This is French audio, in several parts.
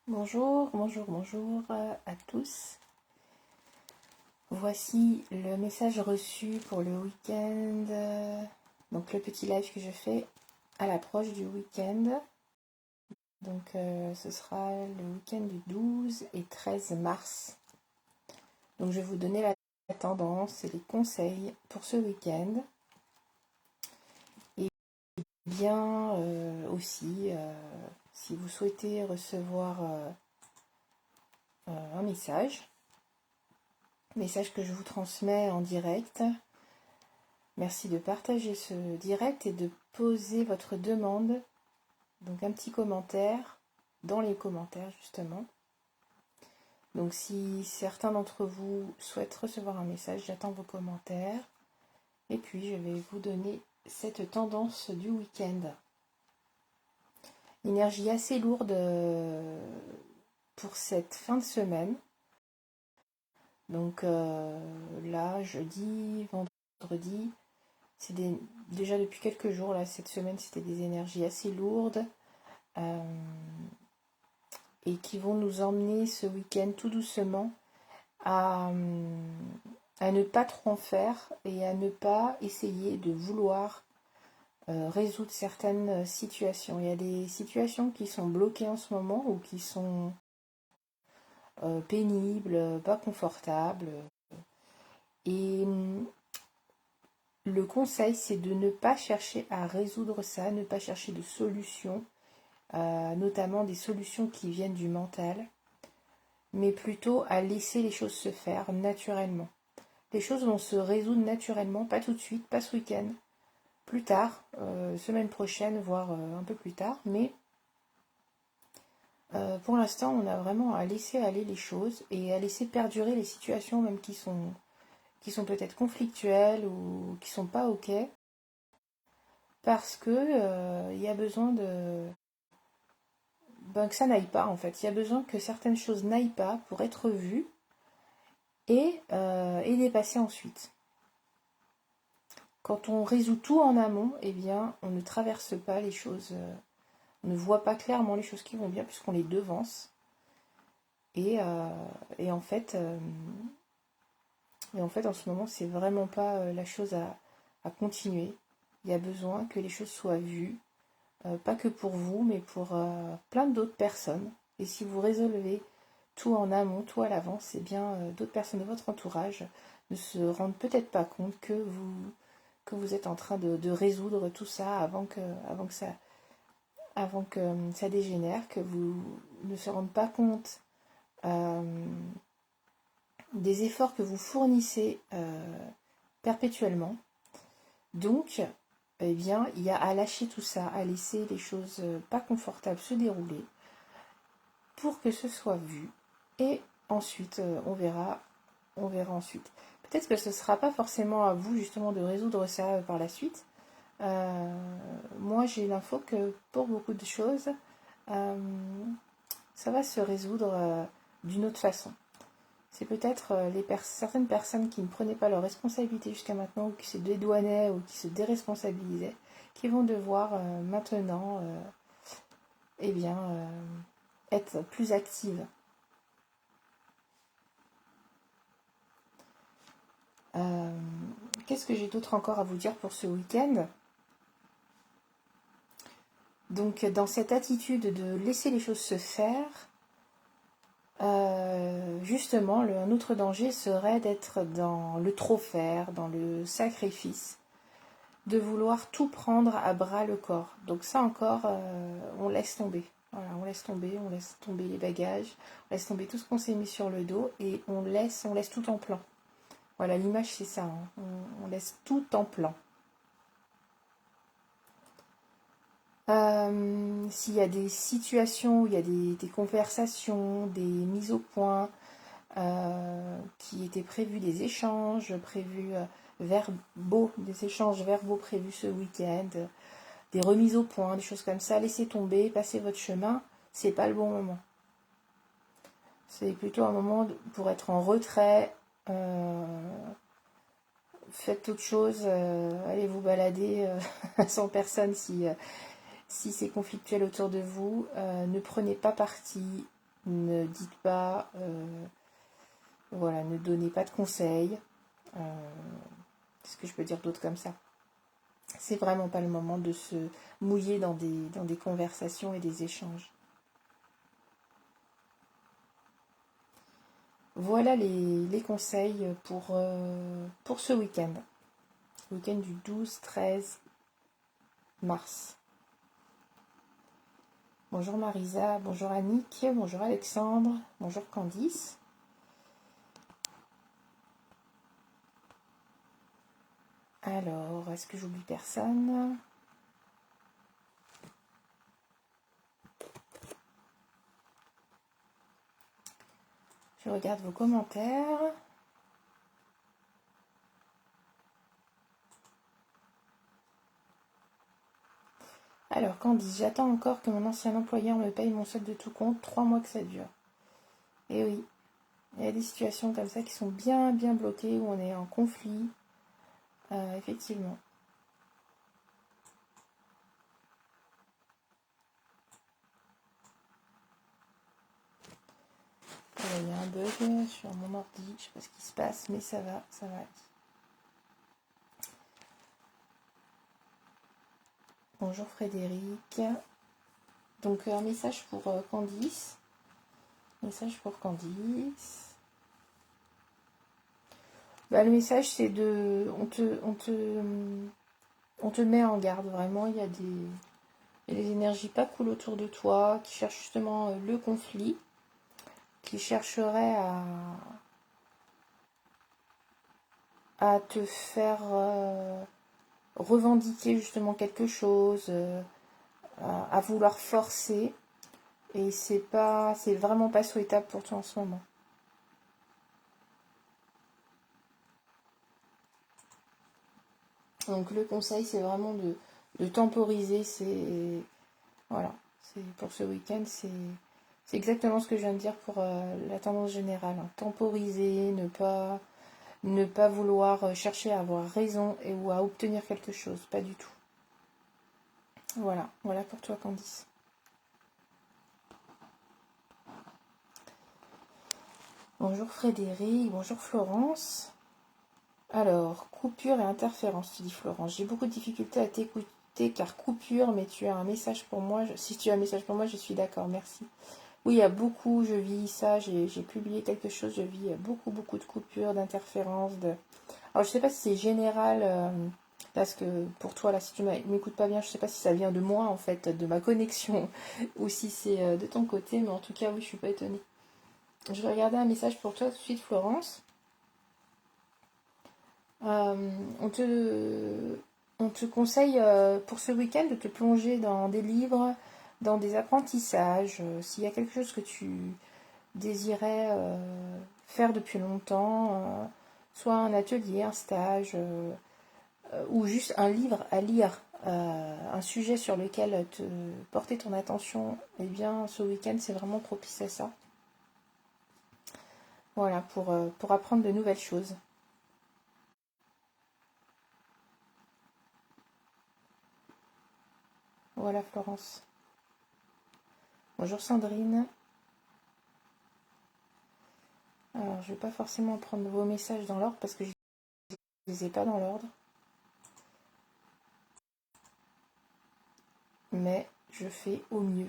Bonjour, bonjour, bonjour à tous. Voici le message reçu pour le week-end, donc le petit live que je fais à l'approche du week-end. Donc ce sera le week-end du 12 et 13 mars. Donc je vais vous donner la tendance et les conseils pour ce week-end. Et bien aussi, si vous souhaitez recevoir un message que je vous transmets en direct. Merci de partager ce direct et de poser votre demande. Donc un petit commentaire dans les commentaires justement. Donc si certains d'entre vous souhaitent recevoir un message, j'attends vos commentaires. Et puis je vais vous donner cette tendance du week-end. Énergie assez lourde pour cette fin de semaine. Donc là, jeudi, vendredi, déjà depuis quelques jours, là, cette semaine, c'était des énergies assez lourdes et qui vont nous emmener ce week-end tout doucement à ne pas trop en faire et à ne pas essayer de vouloir résoudre certaines situations. Il y a des situations qui sont bloquées en ce moment ou qui sont pénibles, pas confortables. Et le conseil, c'est de ne pas chercher à résoudre ça, ne pas chercher de solutions, notamment des solutions qui viennent du mental, mais plutôt à laisser les choses se faire naturellement. Les choses vont se résoudre naturellement, pas tout de suite, pas ce week-end, plus tard, semaine prochaine, voire un peu plus tard, mais pour l'instant, on a vraiment à laisser aller les choses et à laisser perdurer les situations même qui sont peut-être conflictuelles ou qui sont pas ok, parce que il y a besoin que ça n'aille pas en fait. Il y a besoin que certaines choses n'aillent pas pour être vues et dépasser ensuite. Quand on résout tout en amont, eh bien, on ne traverse pas les choses, on ne voit pas clairement les choses qui vont bien puisqu'on les devance. Et en fait, en ce moment, c'est vraiment pas la chose à continuer. Il y a besoin que les choses soient vues, pas que pour vous, mais pour plein d'autres personnes. Et si vous résolvez tout en amont, tout à l'avance, eh bien, d'autres personnes de votre entourage ne se rendent peut-être pas compte que vous êtes en train de résoudre tout ça avant que ça dégénère, que vous ne se rendent pas compte des efforts que vous fournissez perpétuellement. Donc, eh bien, il y a à lâcher tout ça, à laisser les choses pas confortables se dérouler pour que ce soit vu. Et ensuite, on verra ensuite. Peut-être que ce ne sera pas forcément à vous justement de résoudre ça par la suite. Moi, j'ai l'info que pour beaucoup de choses, ça va se résoudre d'une autre façon. C'est peut-être certaines personnes qui ne prenaient pas leurs responsabilités jusqu'à maintenant, ou qui se dédouanaient, ou qui se déresponsabilisaient, qui vont devoir maintenant être plus actives. Qu'est-ce que j'ai d'autre encore à vous dire pour ce week-end ? Donc dans cette attitude de laisser les choses se faire, justement, un autre danger serait d'être dans le trop faire, dans le sacrifice, de vouloir tout prendre à bras le corps. Donc ça encore, on laisse tomber. Voilà, on laisse tomber les bagages, on laisse tomber tout ce qu'on s'est mis sur le dos et on laisse tout en plan. Voilà, l'image c'est ça, hein. On laisse tout en plan. S'il y a des situations où il y a des conversations, des mises au point, qui étaient prévus, des échanges prévus verbaux, des échanges verbaux prévus ce week-end, des remises au point, des choses comme ça, laissez tomber, passez votre chemin, c'est pas le bon moment. C'est plutôt un moment pour être en retrait, faites autre chose, allez vous balader sans personne si c'est conflictuel autour de vous, ne prenez pas parti, Ne dites pas, voilà, ne donnez pas de conseils. Qu'est-ce que je peux dire d'autre comme ça? C'est vraiment pas le moment de se mouiller dans des conversations et des échanges. Voilà les conseils pour ce week-end. Le week-end du 12-13 mars. Bonjour Marisa, bonjour Annick, bonjour Alexandre, bonjour Candice. Alors, est-ce que j'oublie personne? Je regarde vos commentaires. Alors, Candice, j'attends encore que mon ancien employeur me paye mon solde de tout compte. 3 mois que ça dure. Et oui, il y a des situations comme ça qui sont bien bloquées, où on est en conflit. Effectivement. Il y a un bug sur mon ordi, je sais pas ce qui se passe, mais ça va aller. Bonjour Frédéric. Donc un message pour Candice. Message pour Candice. Le message c'est de. On te met en garde vraiment. Il y a des énergies pas cool autour de toi qui cherchent justement le conflit, qui chercheraient à te faire revendiquer justement quelque chose, à vouloir forcer. Et c'est vraiment pas souhaitable pour toi en ce moment. Donc le conseil, c'est vraiment de temporiser. Voilà, pour ce week-end, c'est exactement ce que je viens de dire pour la tendance générale. Hein. Temporiser, ne pas vouloir chercher à avoir raison ou à obtenir quelque chose, pas du tout. Voilà pour toi Candice. Bonjour Frédéric, bonjour Florence. Alors, coupure et interférence, tu dis Florence. J'ai beaucoup de difficultés à t'écouter car coupure, mais tu as un message pour moi. Si tu as un message pour moi, je suis d'accord, merci. Oui, il y a beaucoup, je vis ça, j'ai publié quelque chose, je vis beaucoup de coupures, d'interférences. Alors, je sais pas si c'est général, parce que pour toi, là, si tu m'écoutes pas bien, je sais pas si ça vient de moi, en fait, de ma connexion, ou si c'est de ton côté, mais en tout cas, oui, je suis pas étonnée. Je vais regarder un message pour toi tout de suite, Florence. On te conseille pour ce week-end de te plonger dans des livres, dans des apprentissages. S'il y a quelque chose que tu désirais faire depuis longtemps, soit un atelier, un stage, ou juste un livre à lire, un sujet sur lequel te porter ton attention, eh bien ce week-end c'est vraiment propice à ça. Voilà, pour apprendre de nouvelles choses. Voilà Florence. Bonjour Sandrine. Alors je vais pas forcément prendre vos messages dans l'ordre parce que je ne les ai pas dans l'ordre. Mais je fais au mieux.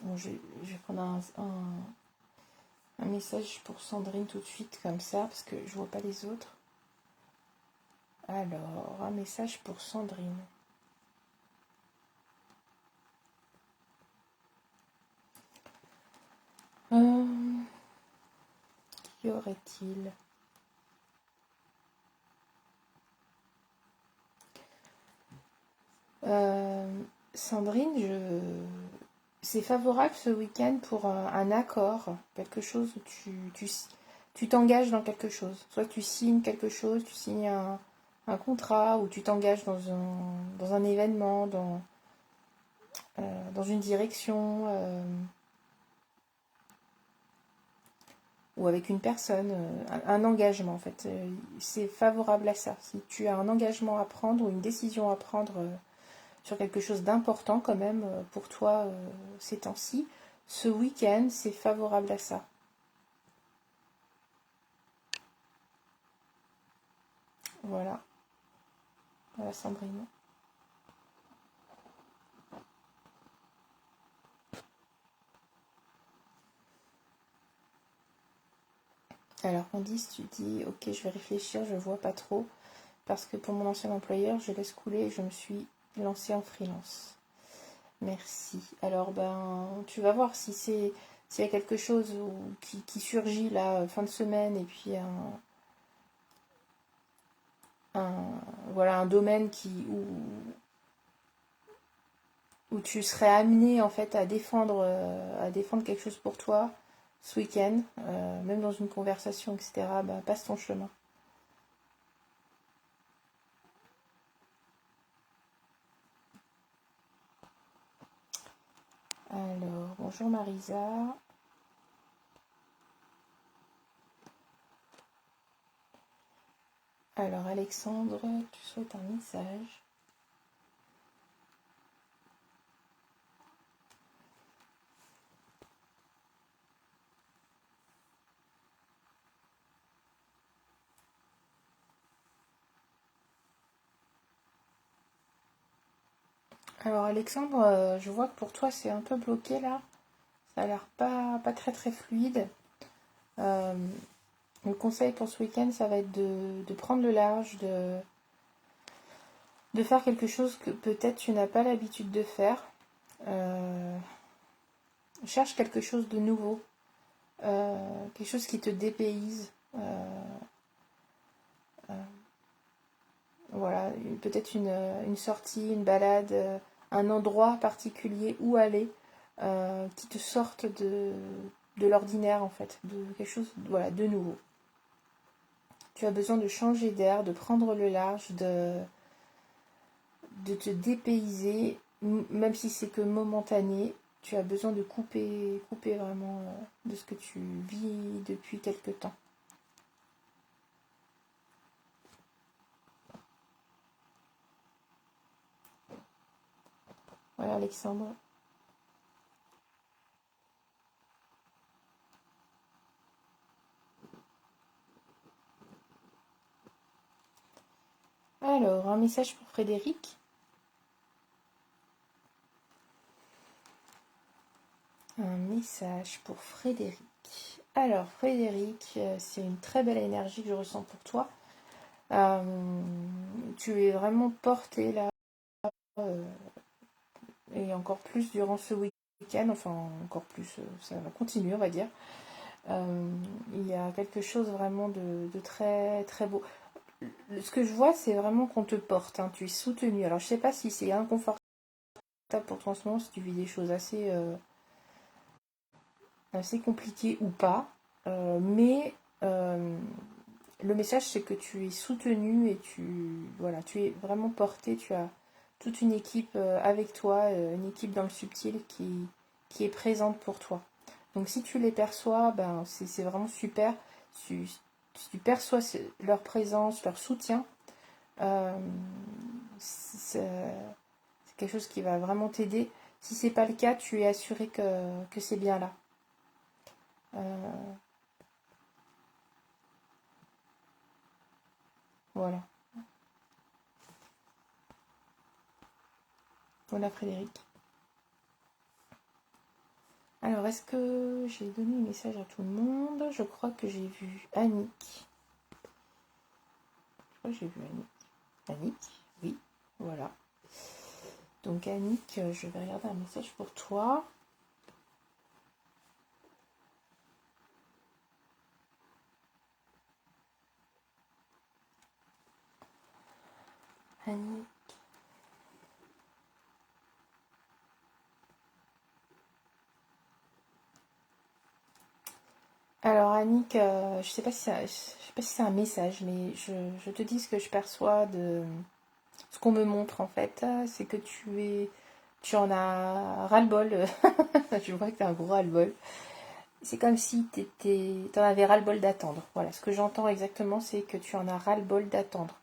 Bon, je vais prendre un message pour Sandrine tout de suite comme ça parce que je vois pas les autres. Alors, un message pour Sandrine. Qui aurait-il? Sandrine, c'est favorable ce week-end pour un accord, quelque chose où tu t'engages dans quelque chose. Soit tu signes quelque chose, tu signes un contrat, ou tu t'engages dans un événement, dans une direction. ou avec une personne, un engagement en fait. C'est favorable à ça. Si tu as un engagement à prendre ou une décision à prendre sur quelque chose d'important quand même pour toi ces temps-ci, ce week-end, c'est favorable à ça. Voilà, voilà Sandrine. Alors Candice, tu dis, ok, je vais réfléchir, je vois pas trop, parce que pour mon ancien employeur, je laisse couler et je me suis lancée en freelance. Merci. Alors ben, tu vas voir si c'est s'il y a quelque chose qui surgit là fin de semaine et puis un voilà un domaine où tu serais amené en fait à défendre quelque chose pour toi ce week-end, même dans une conversation, etc. Bah, passe ton chemin. Alors, bonjour Marisa. Alors Alexandre, tu souhaites un message. Alors Alexandre, je vois que pour toi c'est un peu bloqué là. Ça a l'air pas très très fluide. Euh, le conseil pour ce week-end, ça va être de prendre le large, de faire quelque chose que peut-être tu n'as pas l'habitude de faire. Euh, cherche quelque chose de nouveau, quelque chose qui te dépayse. Voilà, peut-être une sortie, une balade, un endroit particulier où aller, qui te sorte de l'ordinaire en fait, de quelque chose voilà, de nouveau. Tu as besoin de changer d'air, de prendre le large, de te dépayser, même si c'est que momentané. Tu as besoin de couper vraiment de ce que tu vis depuis quelque temps. Voilà Alexandre. Alors, un message pour Frédéric. Un message pour Frédéric. Alors, Frédéric, c'est une très belle énergie que je ressens pour toi. Tu es vraiment porté là, euh, et encore plus durant ce week-end, enfin encore plus, ça va continuer, on va dire. Il y a quelque chose vraiment de très très beau. Ce que je vois, c'est vraiment qu'on te porte, hein, tu es soutenu. Alors, je sais pas si c'est inconfortable pour toi en ce moment, si tu vis des choses assez compliquées ou pas, mais le message, c'est que tu es soutenu et voilà, tu es vraiment porté. Tu as toute une équipe avec toi, une équipe dans le subtil qui est présente pour toi. Donc si tu les perçois, ben, c'est vraiment super. Si tu perçois leur présence, leur soutien, euh, c'est quelque chose qui va vraiment t'aider. Si c'est pas le cas, tu es assuré que c'est bien là. Euh, voilà. Voilà Frédéric. Alors, est-ce que j'ai donné un message à tout le monde? Je crois que j'ai vu Annick. Je crois que j'ai vu Annick. Annick, oui, voilà. Donc Annick, je vais regarder un message pour toi. Annick. Alors Annick, je sais pas si c'est un message, mais je te dis ce que je perçois de ce qu'on me montre en fait, c'est que tu en as ras-le-bol. Je vois que tu as un gros ras-le-bol. c'est comme si t'en avais ras-le-bol d'attendre. Voilà, ce que j'entends exactement, c'est que tu en as ras-le-bol d'attendre.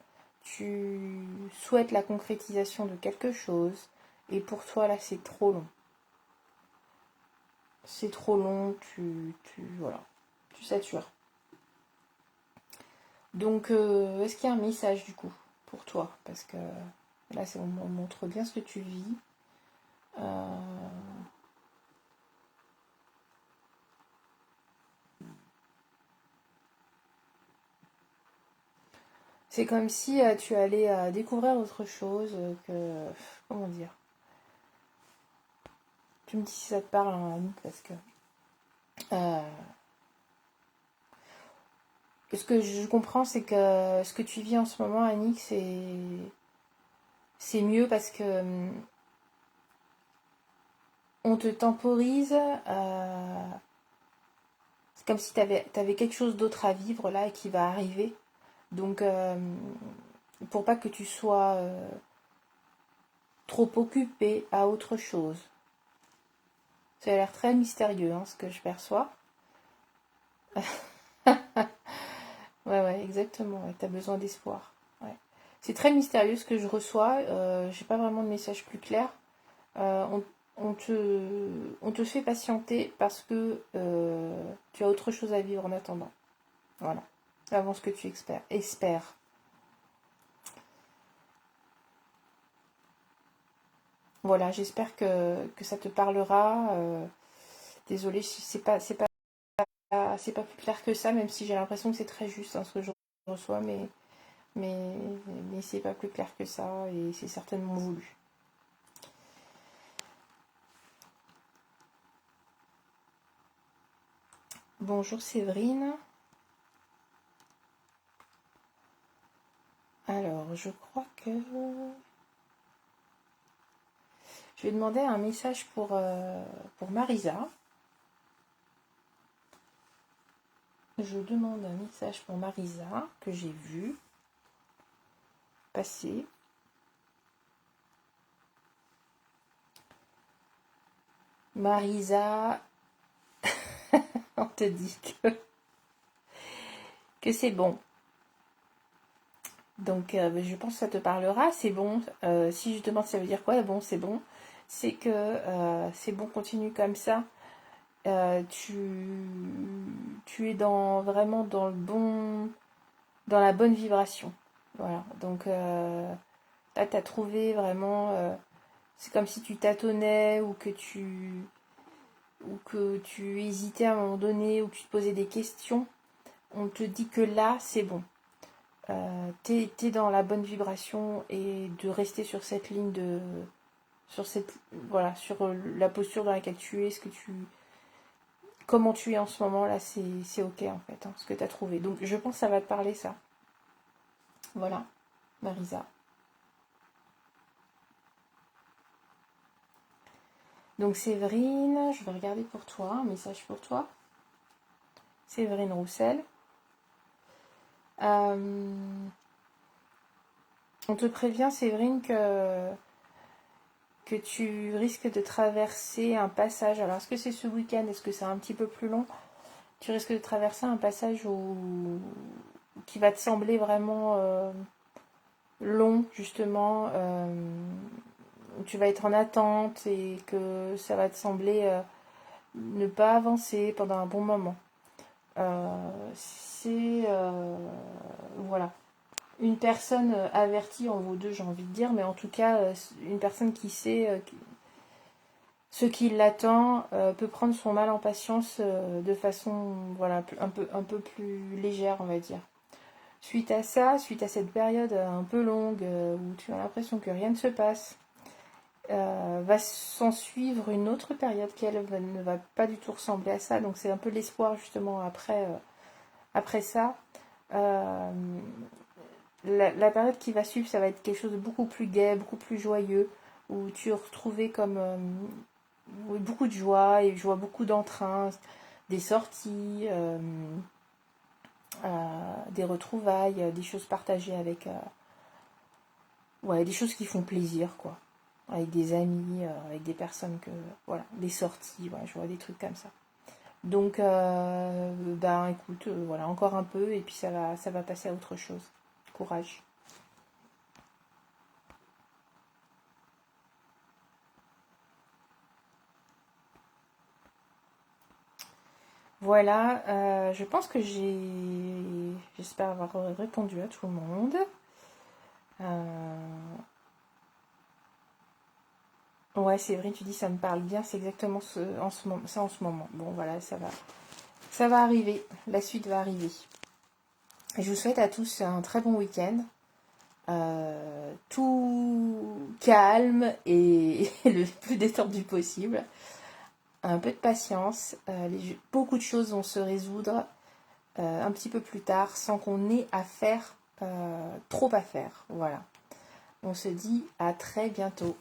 Tu souhaites la concrétisation de quelque chose, et pour toi, là, c'est trop long. C'est trop long, voilà, tu satures. Donc, est-ce qu'il y a un message, du coup, pour toi? Parce que là, on montre bien ce que tu vis. C'est comme si tu allais découvrir autre chose que... Comment dire? Tu me dis si ça te parle, hein, Annick, parce que... ce que je comprends, c'est que ce que tu vis en ce moment, Annick, c'est mieux parce que on te temporise. C'est comme si tu avais quelque chose d'autre à vivre là et qui va arriver. Donc, pour pas que tu sois trop occupé à autre chose. Ça a l'air très mystérieux, hein, ce que je perçois. Ouais, exactement. Ouais, t'as besoin d'espoir. Ouais. C'est très mystérieux ce que je reçois. J'ai pas vraiment de message plus clair. On, on te fait patienter parce que tu as autre chose à vivre en attendant. Voilà. Avant ce que tu espères. Voilà, j'espère que ça te parlera. Désolée, c'est pas plus clair que ça, même si j'ai l'impression que c'est très juste hein, ce que je reçois, mais, mais c'est pas plus clair que ça et c'est certainement voulu. Bonjour Séverine. Alors, je crois que... Je vais demander un message pour Marisa. Je demande un message pour Marisa que j'ai vu passer. Marisa, on te dit que c'est bon. Donc je pense que ça te parlera, c'est bon. Si je te demande ça veut dire quoi, bon c'est bon. C'est que c'est bon, continue comme ça. Tu es vraiment dans la bonne vibration. Voilà. Donc là, tu as trouvé vraiment. C'est comme si tu tâtonnais ou que tu hésitais à un moment donné ou que tu te posais des questions. On te dit que là, c'est bon. T'es dans la bonne vibration et de rester sur cette ligne sur la posture dans laquelle tu es, comment tu es en ce moment là, c'est ok en fait, hein, ce que tu as trouvé. Donc je pense que ça va te parler ça. Voilà, Marisa. Donc Séverine, je vais regarder pour toi, un message pour toi. Séverine Roussel. On te prévient Séverine que tu risques de traverser un passage. Alors est-ce que c'est ce week-end? Est-ce que c'est un petit peu plus long? Tu risques de traverser un passage qui va te sembler vraiment long, justement, où tu vas être en attente et que ça va te sembler ne pas avancer pendant un bon moment. Voilà. Une personne avertie en vaut deux, j'ai envie de dire, mais en tout cas, une personne qui sait ce qui l'attend peut prendre son mal en patience de façon voilà, un peu plus légère, on va dire. Suite à ça, suite à cette période un peu longue où tu as l'impression que rien ne se passe, va s'en suivre une autre période qui elle ne va pas du tout ressembler à ça. Donc c'est un peu l'espoir justement après ça. La période qui va suivre, ça va être quelque chose de beaucoup plus gai, beaucoup plus joyeux, où tu retrouvais comme beaucoup de joie et je vois beaucoup d'entrain, des sorties, des retrouvailles, des choses partagées avec ouais, des choses qui font plaisir quoi, avec des amis, avec des personnes que voilà, des sorties, ouais, je vois des trucs comme ça. Donc, ben écoute, voilà, encore un peu et puis ça va passer à autre chose. Courage. Voilà, je pense que j'espère avoir répondu à tout le monde. Ouais, c'est vrai, tu dis ça me parle bien, c'est exactement ça en ce moment. Bon, voilà, ça va arriver, la suite va arriver. Et je vous souhaite à tous un très bon week-end, tout calme et le plus détendu possible. Un peu de patience, beaucoup de choses vont se résoudre un petit peu plus tard sans qu'on ait à faire trop à faire. Voilà. On se dit à très bientôt.